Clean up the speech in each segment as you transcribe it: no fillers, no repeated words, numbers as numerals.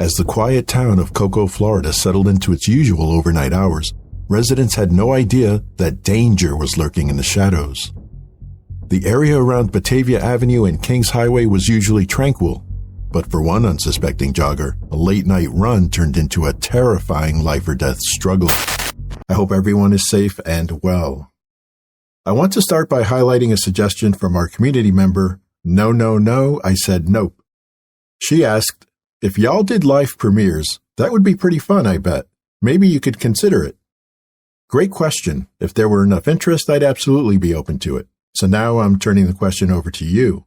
As the quiet town of Cocoa, Florida settled into its usual overnight hours, residents had no idea that danger was lurking in the shadows. The area around Batavia Avenue and Kings Highway was usually tranquil, but for one unsuspecting jogger, a late-night run turned into a terrifying life-or-death struggle. I hope everyone is safe and well. I want to start by highlighting a suggestion from our community member, No, I said nope. She asked, if y'all did live premieres, that would be pretty fun, I bet. Maybe you could consider it. Great question. If there were enough interest, I'd absolutely be open to it. So now I'm turning the question over to you.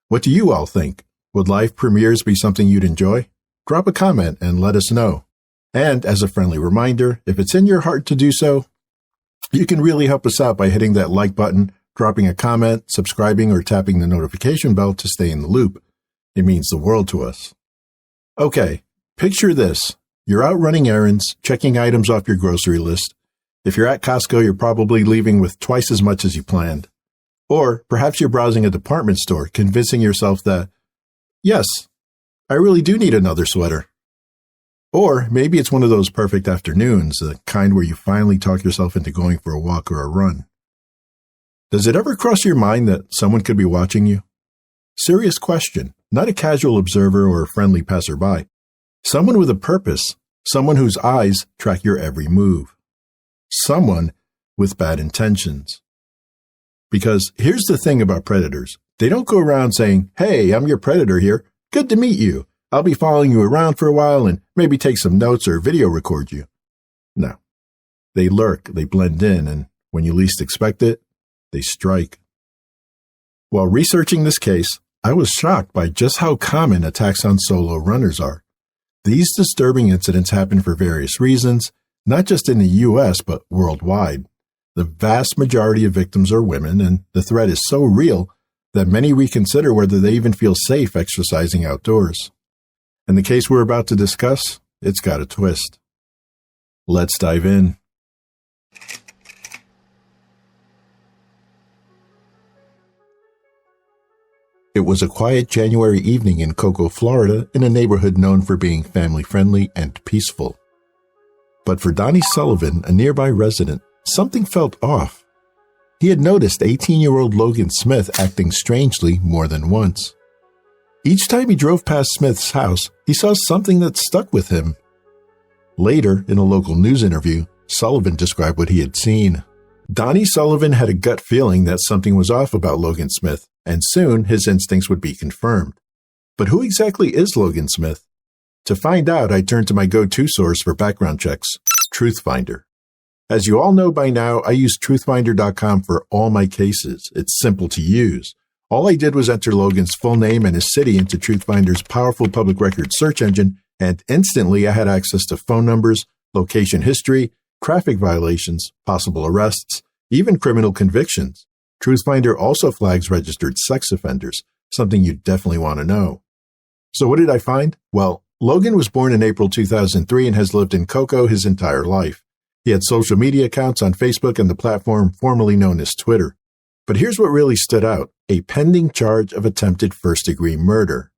What do you all think? Would live premieres be something you'd enjoy? Drop a comment and let us know. And as a friendly reminder, if it's in your heart to do so, you can really help us out by hitting that like button, dropping a comment, subscribing, or tapping the notification bell to stay in the loop. It means the world to us. Okay, picture this. You're out running errands, checking items off your grocery list. If you're at Costco, you're probably leaving with twice as much as you planned. Or perhaps you're browsing a department store, convincing yourself that, yes, I really do need another sweater. Or maybe it's one of those perfect afternoons, the kind where you finally talk yourself into going for a walk or a run. Does it ever cross your mind that someone could be watching you? Serious question, not a casual observer or a friendly passerby. Someone with a purpose, someone whose eyes track your every move. Someone with bad intentions. Because here's the thing about predators. They don't go around saying, hey, I'm your predator here. Good to meet you. I'll be following you around for a while and maybe take some notes or video record you. No. They lurk, they blend in, and when you least expect it, they strike. While researching this case, I was shocked by just how common attacks on solo runners are. These disturbing incidents happen for various reasons, not just in the U.S., but worldwide. The vast majority of victims are women, and the threat is so real that many reconsider whether they even feel safe exercising outdoors. And the case we're about to discuss, it's got a twist. Let's dive in. It was a quiet January evening in Cocoa, Florida, in a neighborhood known for being family-friendly and peaceful. But for Donnie Sullivan, a nearby resident, something felt off. He had noticed 18-year-old Logan Smith acting strangely more than once. Each time he drove past Smith's house, he saw something that stuck with him. Later, in a local news interview, Sullivan described what he had seen. Donnie Sullivan had a gut feeling that something was off about Logan Smith, and soon his instincts would be confirmed. But who exactly is Logan Smith? To find out, I turned to my go-to source for background checks, TruthFinder. As you all know by now, I use truthfinder.com for all my cases. It's simple to use. All I did was enter Logan's full name and his city into TruthFinder's powerful public record search engine, and instantly I had access to phone numbers, location history, traffic violations, possible arrests, even criminal convictions. TruthFinder also flags registered sex offenders, something you definitely want to know. So what did I find? Well, Logan was born in April 2003 and has lived in Cocoa his entire life. He had social media accounts on Facebook and the platform formerly known as Twitter. But here's what really stood out, a pending charge of attempted first-degree murder.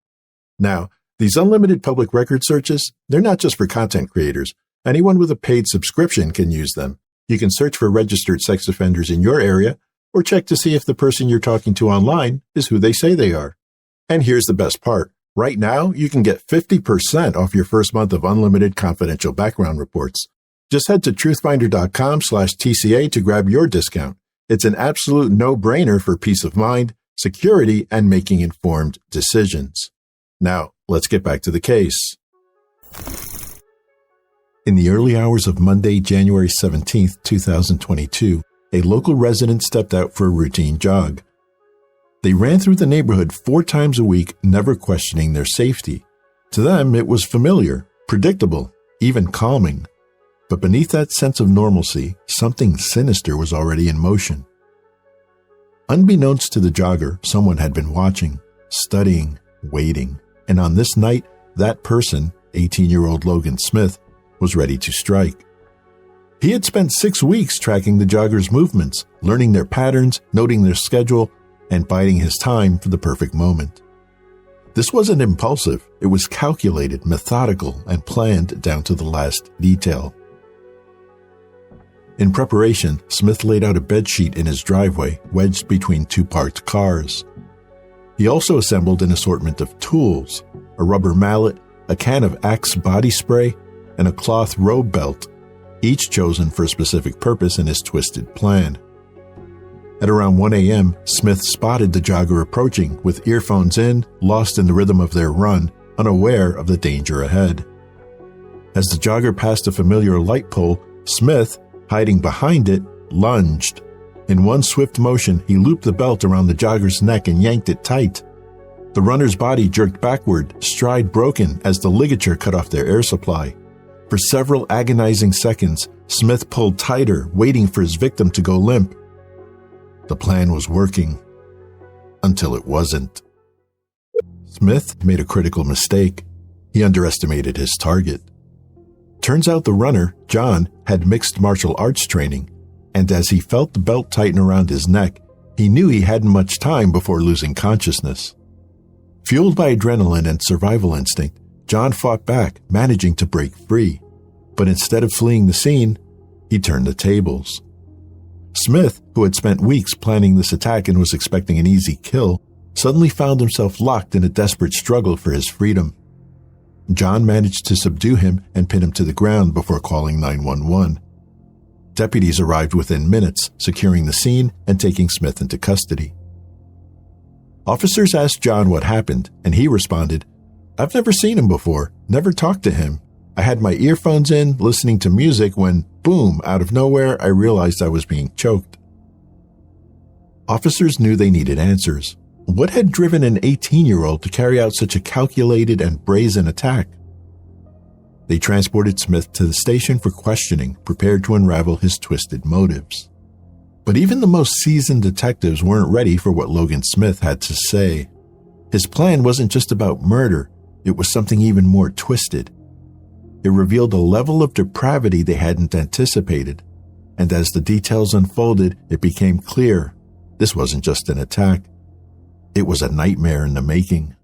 Now, these unlimited public record searches, they're not just for content creators. Anyone with a paid subscription can use them. You can search for registered sex offenders in your area or check to see if the person you're talking to online is who they say they are. And here's the best part. Right now, you can get 50% off your first month of unlimited confidential background reports. Just head to truthfinder.com/TCA to grab your discount. It's an absolute no-brainer for peace of mind, security, and making informed decisions. Now, let's get back to the case. In the early hours of Monday, January 17, 2022, a local resident stepped out for a routine jog. They ran through the neighborhood 4 times a week, never questioning their safety. To them, it was familiar, predictable, even calming. But beneath that sense of normalcy, something sinister was already in motion. Unbeknownst to the jogger, someone had been watching, studying, waiting. And on this night, that person, 18-year-old Logan Smith, was ready to strike. He had spent 6 weeks tracking the jogger's movements, learning their patterns, noting their schedule, and biding his time for the perfect moment. This wasn't impulsive. It was calculated, methodical, and planned down to the last detail. In preparation, Smith laid out a bedsheet in his driveway, wedged between two parked cars. He also assembled an assortment of tools, a rubber mallet, a can of Axe body spray, and a cloth robe belt, each chosen for a specific purpose in his twisted plan. At around 1 a.m., Smith spotted the jogger approaching, with earphones in, lost in the rhythm of their run, unaware of the danger ahead. As the jogger passed a familiar light pole, Smith, hiding behind it, lunged. In one swift motion, he looped the belt around the jogger's neck and yanked it tight. The runner's body jerked backward, stride broken as the ligature cut off their air supply. For several agonizing seconds, Smith pulled tighter, waiting for his victim to go limp. The plan was working. Until it wasn't. Smith made a critical mistake. He underestimated his target. Turns out the runner, John, had mixed martial arts training, and as he felt the belt tighten around his neck, he knew he hadn't much time before losing consciousness. Fueled by adrenaline and survival instinct, John fought back, managing to break free. But instead of fleeing the scene, he turned the tables. Smith, who had spent weeks planning this attack and was expecting an easy kill, suddenly found himself locked in a desperate struggle for his freedom. John managed to subdue him and pin him to the ground before calling 911. Deputies arrived within minutes, securing the scene and taking Smith into custody. Officers asked John what happened, and he responded, "I've never seen him before, never talked to him. I had my earphones in, listening to music when, boom, out of nowhere, I realized I was being choked." Officers knew they needed answers. What had driven an 18-year-old to carry out such a calculated and brazen attack? They transported Smith to the station for questioning, prepared to unravel his twisted motives. But even the most seasoned detectives weren't ready for what Logan Smith had to say. His plan wasn't just about murder, it was something even more twisted. It revealed a level of depravity they hadn't anticipated, and as the details unfolded, it became clear this wasn't just an attack. It was a nightmare in the making.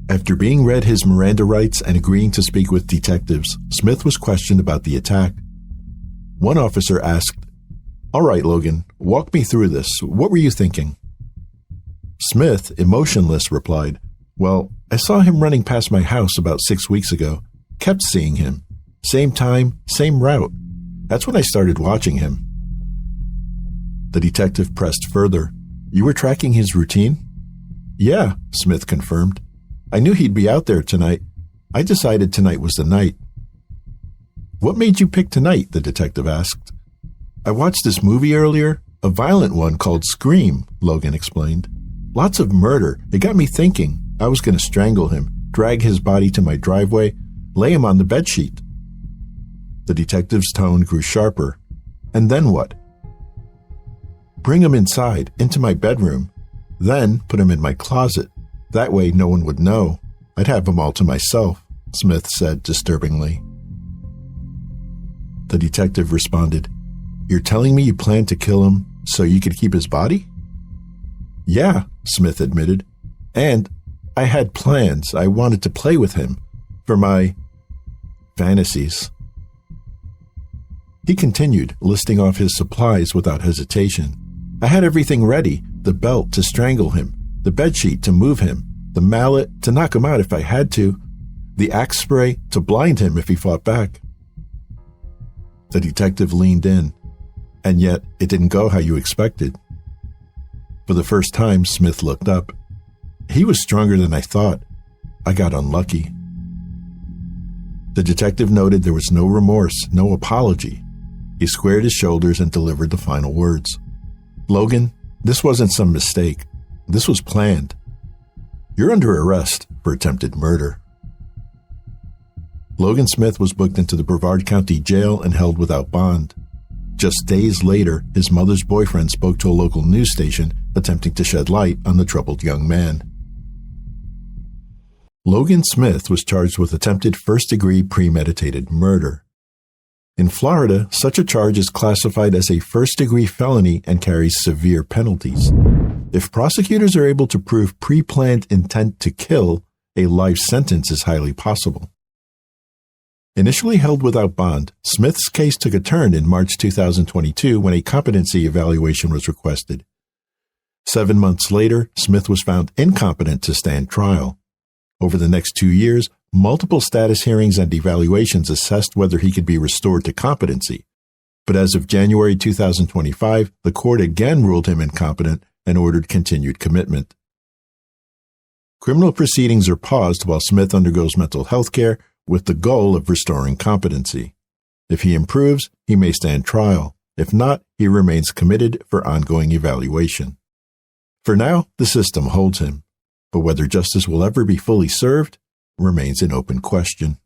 After being read his Miranda rights and agreeing to speak with detectives, Smith was questioned about the attack. One officer asked, "All right, Logan, walk me through this. What were you thinking?" Smith, emotionless, replied, "Well, I saw him running past my house about 6 weeks ago. Kept seeing him. Same time, same route. That's when I started watching him." The detective pressed further. "You were tracking his routine?" "Yeah," Smith confirmed. "I knew he'd be out there tonight. I decided tonight was the night." "What made you pick tonight?" the detective asked. "I watched this movie earlier, a violent one called Scream," Logan explained. "Lots of murder. It got me thinking. I was going to strangle him, drag his body to my driveway, lay him on the bedsheet." The detective's tone grew sharper. "And then what?" "Bring him inside, into my bedroom. Then put him in my closet. That way no one would know. I'd have him all to myself," Smith said disturbingly. The detective responded, "You're telling me you planned to kill him so you could keep his body?" "Yeah," Smith admitted. "And I had plans. I wanted to play with him for my fantasies." He continued, listing off his supplies without hesitation. "I had everything ready, the belt to strangle him, the bedsheet to move him, the mallet to knock him out if I had to, the axe spray to blind him if he fought back." The detective leaned in, and yet it didn't go how you expected. For the first time, Smith looked up. "He was stronger than I thought. I got unlucky." The detective noted there was no remorse, no apology. He squared his shoulders and delivered the final words. "Logan, this wasn't some mistake. This was planned. You're under arrest for attempted murder." Logan Smith was booked into the Brevard County Jail and held without bond. Just days later, his mother's boyfriend spoke to a local news station, attempting to shed light on the troubled young man. Logan Smith was charged with attempted first-degree premeditated murder. In Florida, such a charge is classified as a first-degree felony and carries severe penalties. If prosecutors are able to prove pre-planned intent to kill, a life sentence is highly possible. Initially held without bond, Smith's case took a turn in March 2022 when a competency evaluation was requested. 7 months later, Smith was found incompetent to stand trial. Over the next 2 years, multiple status hearings and evaluations assessed whether he could be restored to competency. But as of January 2025, the court again ruled him incompetent and ordered continued commitment. Criminal proceedings are paused while Smith undergoes mental health care with the goal of restoring competency. If he improves, he may stand trial. If not, he remains committed for ongoing evaluation. For now, the system holds him, but whether justice will ever be fully served remains an open question.